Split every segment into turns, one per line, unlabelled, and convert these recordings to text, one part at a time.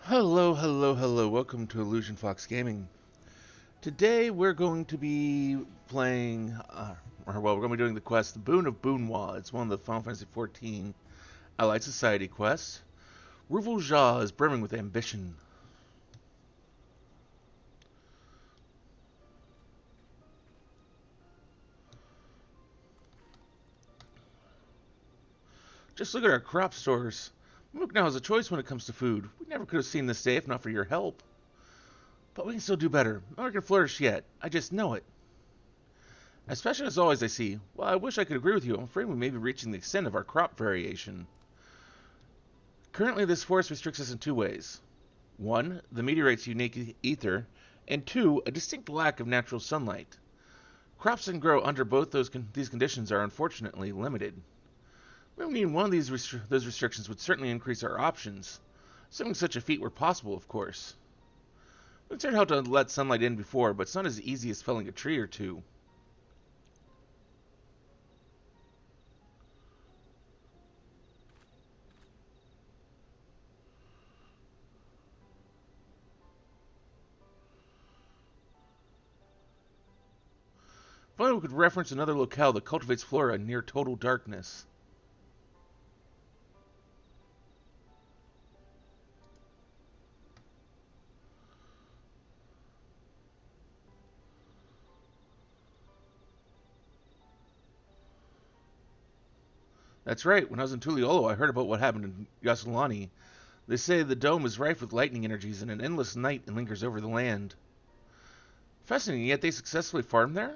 Hello, hello, hello. Welcome to Illusion Fox Gaming. Today we're going to be playing, we're going to be doing the quest, the Boon of Boonewa. It's one of the Final Fantasy XIV Allied Society quests. Mamool Ja is brimming with ambition. Just look at our crop stores. Mook now has a choice when it comes to food. We never could have seen this day if not for your help. But we can still do better. Nor can flourish yet. I just know it. As passionate as always, I see. Well, I wish I could agree with you. I'm afraid we may be reaching the extent of our crop variation. Currently, this forest restricts us in two ways. One, the meteorite's unique ether, and two, a distinct lack of natural sunlight. Crops that can grow under both these conditions are unfortunately limited. Removing one of those restrictions would certainly increase our options, assuming such a feat were possible, of course. We considered how to let sunlight in before, but it's not as easy as felling a tree or two. If only we could reference another locale that cultivates flora in near total darkness. That's right, when I was in Tuliolo, I heard about what happened in Yasulani. They say the dome is rife with lightning energies and an endless night lingers over the land. Fascinating, yet they successfully farmed there?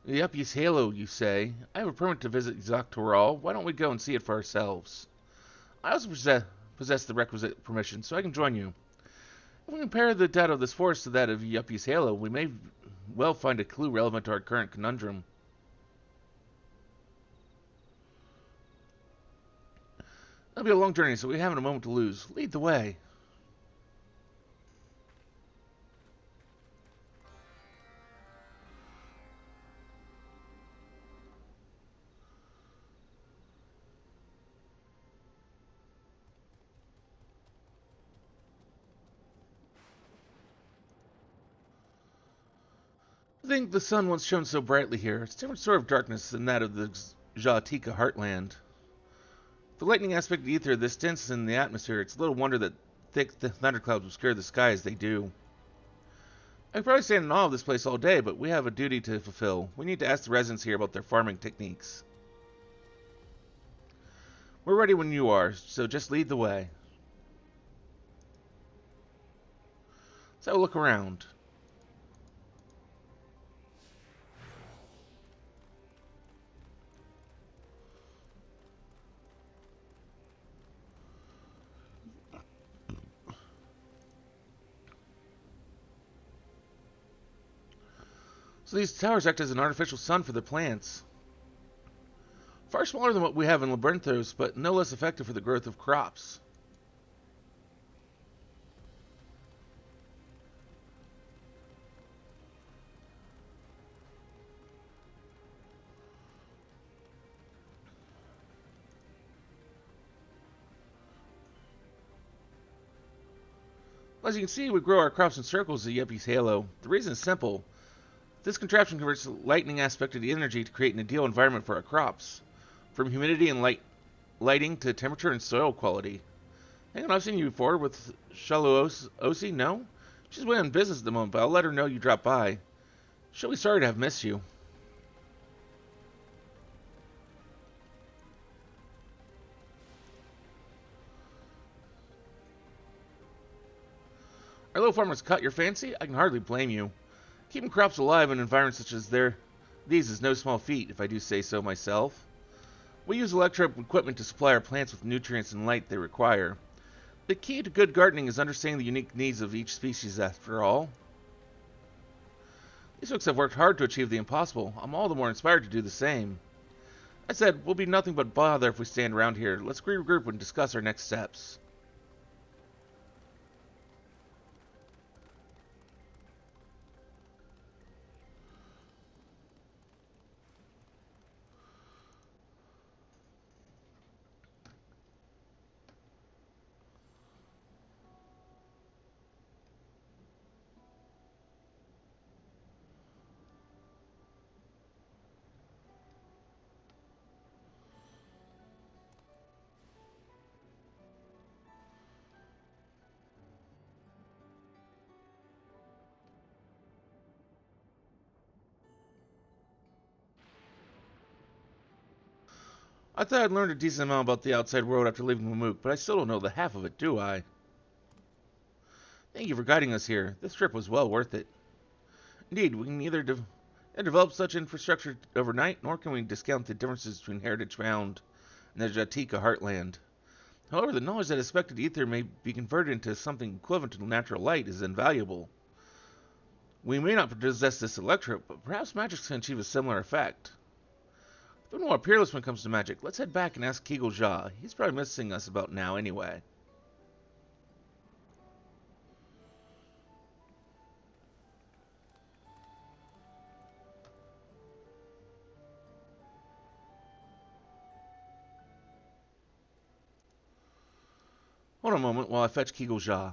Yep, use Halo, you say. I have a permit to visit Zoctoral. Why don't we go and see it for ourselves? I also possess the requisite permission, so I can join you. If we compare the data of this forest to that of Yuppie's Halo, we may well find a clue relevant to our current conundrum. It'll be a long journey, so we haven't a moment to lose. Lead the way. I think the sun once shone so brightly here. It's a different sort of darkness than that of the Jatika heartland. The lightning aspect of the ether this dense in the atmosphere, it's little wonder that thick thunderclouds obscure the sky as they do. I could probably stand in awe of this place all day, but we have a duty to fulfill. We need to ask the residents here about their farming techniques. We're ready when you are, so just lead the way. Let's have a look around. So these towers act as an artificial sun for the plants. Far smaller than what we have in Labyrinthos, but no less effective for the growth of crops. As you can see, we grow our crops in circles of Yuppie's Halo. The reason is simple. This contraption converts the lightning aspect of the energy to create an ideal environment for our crops. From humidity and lighting to temperature and soil quality. Hang on, I've seen you before with Shaluosi, no? She's away on business at the moment, but I'll let her know you dropped by. She'll be sorry to have missed you. Our little farmers caught your fancy? I can hardly blame you. Keeping crops alive in environments such as these is no small feat, if I do say so myself. We use electro equipment to supply our plants with nutrients and light they require. The key to good gardening is understanding the unique needs of each species, after all. These folks have worked hard to achieve the impossible. I'm all the more inspired to do the same. I said, we'll be nothing but bother if we stand around here. Let's regroup and discuss our next steps. I thought I'd learned a decent amount about the outside world after leaving Mamook, but I still don't know the half of it, do I? Thank you for guiding us here. This trip was well worth it. Indeed, we can neither develop such infrastructure overnight, nor can we discount the differences between heritage found and the Jatika heartland. However, the knowledge that a spectred ether may be converted into something equivalent to natural light is invaluable. We may not possess this electorate, but perhaps magic can achieve a similar effect. If we're more peerless when it comes to magic, let's head back and ask Mamool Ja. He's probably missing us about now anyway. Hold on a moment while I fetch Mamool Ja.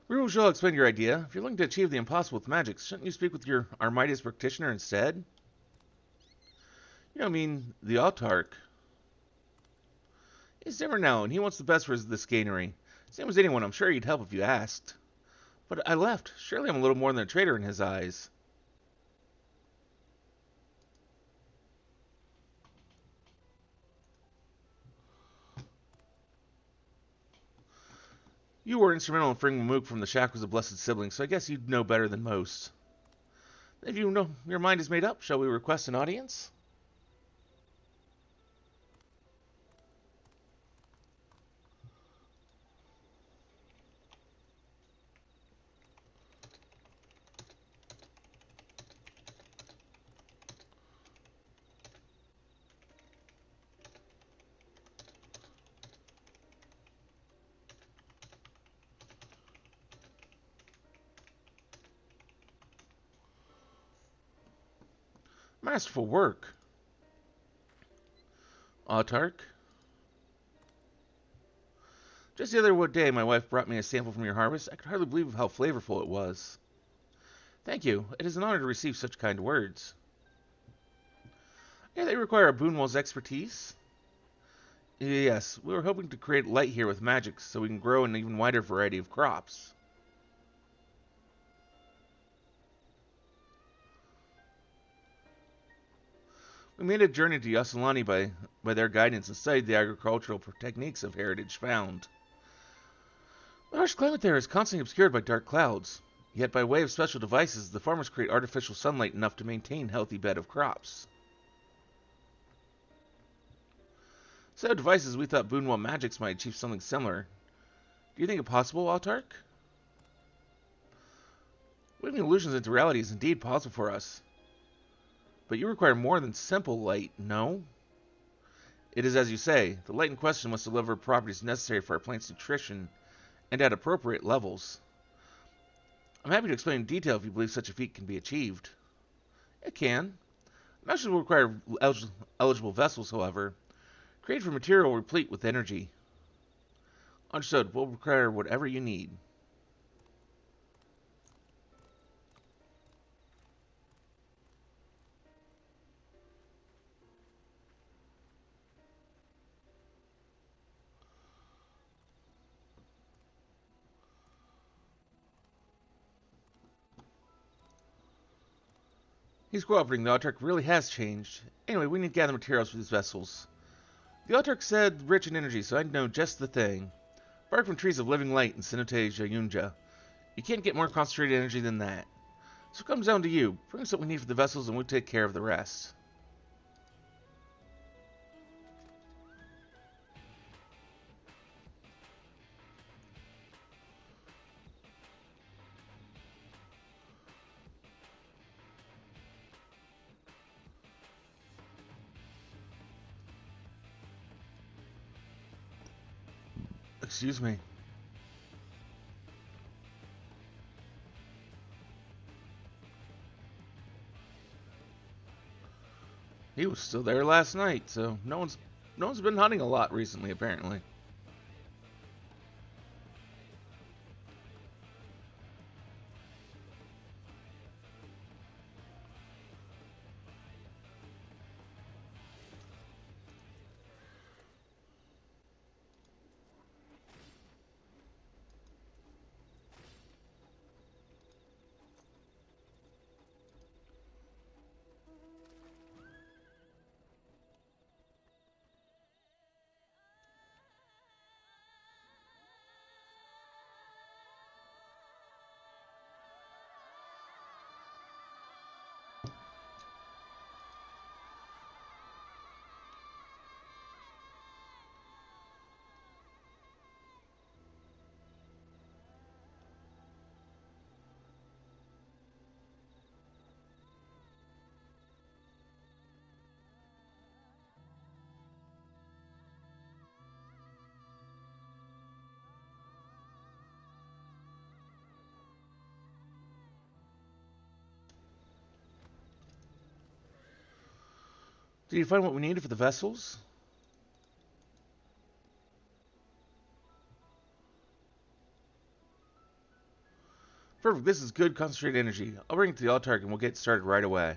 Mamool Ja explained your idea. If you're looking to achieve the impossible with magic, shouldn't you speak with our mightiest practitioner instead? I mean, the autarch. He's different now, and he wants the best for this scanery. Same as anyone, I'm sure he'd help if you asked. But I left. Surely I'm a little more than a traitor in his eyes. You were instrumental in freeing Mamook from the shackles of blessed siblings, so I guess you'd know better than most. If you know your mind is made up, shall we request an audience? Masterful work. Autarch? Just the other day, my wife brought me a sample from your harvest. I could hardly believe how flavorful it was. Thank you. It is an honor to receive such kind words. Yeah, they require a Boonewa's expertise. Yes, we were hoping to create light here with magic so we can grow an even wider variety of crops. We made a journey to Yasulani by their guidance and studied the agricultural techniques of heritage found. The harsh climate there is constantly obscured by dark clouds. Yet by way of special devices, the farmers create artificial sunlight enough to maintain a healthy bed of crops. Instead of devices, we thought Boonewa magics might achieve something similar. Do you think it possible, Autarch? Weaving illusions into reality is indeed possible for us. But you require more than simple light, no? It is as you say, the light in question must deliver properties necessary for our plant's nutrition and at appropriate levels. I'm happy to explain in detail if you believe such a feat can be achieved. It can. Measures will require eligible vessels, however, created from material replete with energy. Understood, we'll require whatever you need. He's cooperating. The Autarch really has changed. Anyway, we need to gather materials for these vessels. The Autarch said rich in energy, so I know just the thing. Bark from trees of living light in Cenote Jayunja. You can't get more concentrated energy than that. So it comes down to you. Bring us what we need for the vessels and we'll take care of the rest. Excuse me. He was still there last night, so no one's been hunting a lot recently, apparently. Did you find what we needed for the vessels? Perfect. This is good concentrated energy. I'll bring it to the altar and we'll get started right away.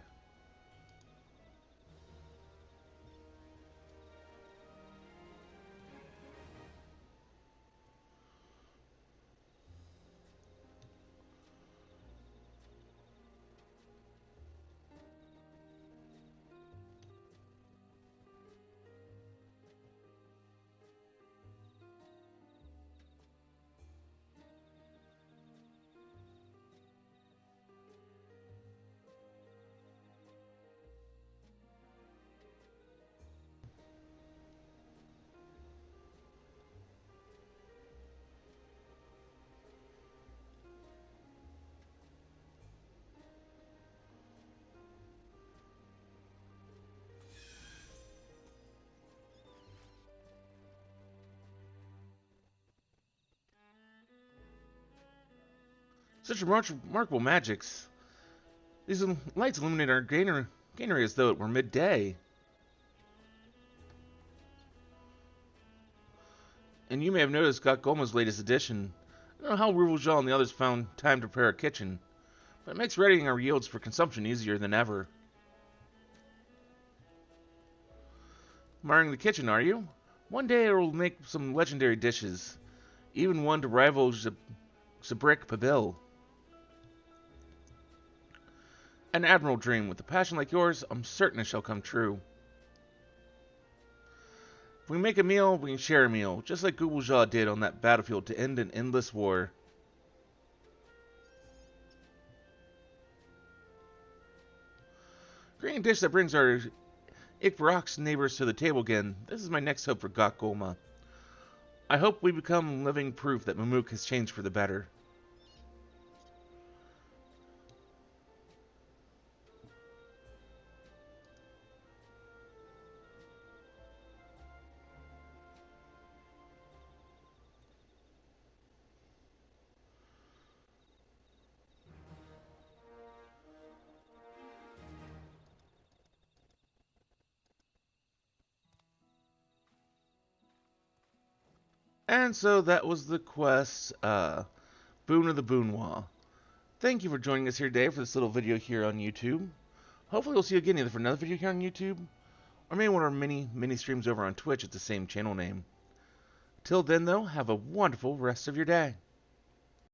Such remarkable magics. These lights illuminate our granary as though it were midday. And you may have noticed Gokgoma's latest addition. I don't know how Mamool Ja and the others found time to prepare a kitchen, but it makes readying our yields for consumption easier than ever. Admiring the kitchen, are you? One day it will make some legendary dishes, even one to rival Zabrik Pabil. An admirable dream. With a passion like yours, I'm certain it shall come true. If we make a meal, we can share a meal, just like Mamool Ja did on that battlefield to end an endless war. Creating a dish that brings our Ikvarok's neighbors to the table again. This is my next hope for Gokgoma. I hope we become living proof that Mamook has changed for the better. And so that was the quest, Boon of the Boonewa. Thank you for joining us here today for this little video here on YouTube. Hopefully we'll see you again either for another video here on YouTube, or maybe one of our mini streams over on Twitch at the same channel name. Till then though, have a wonderful rest of your day.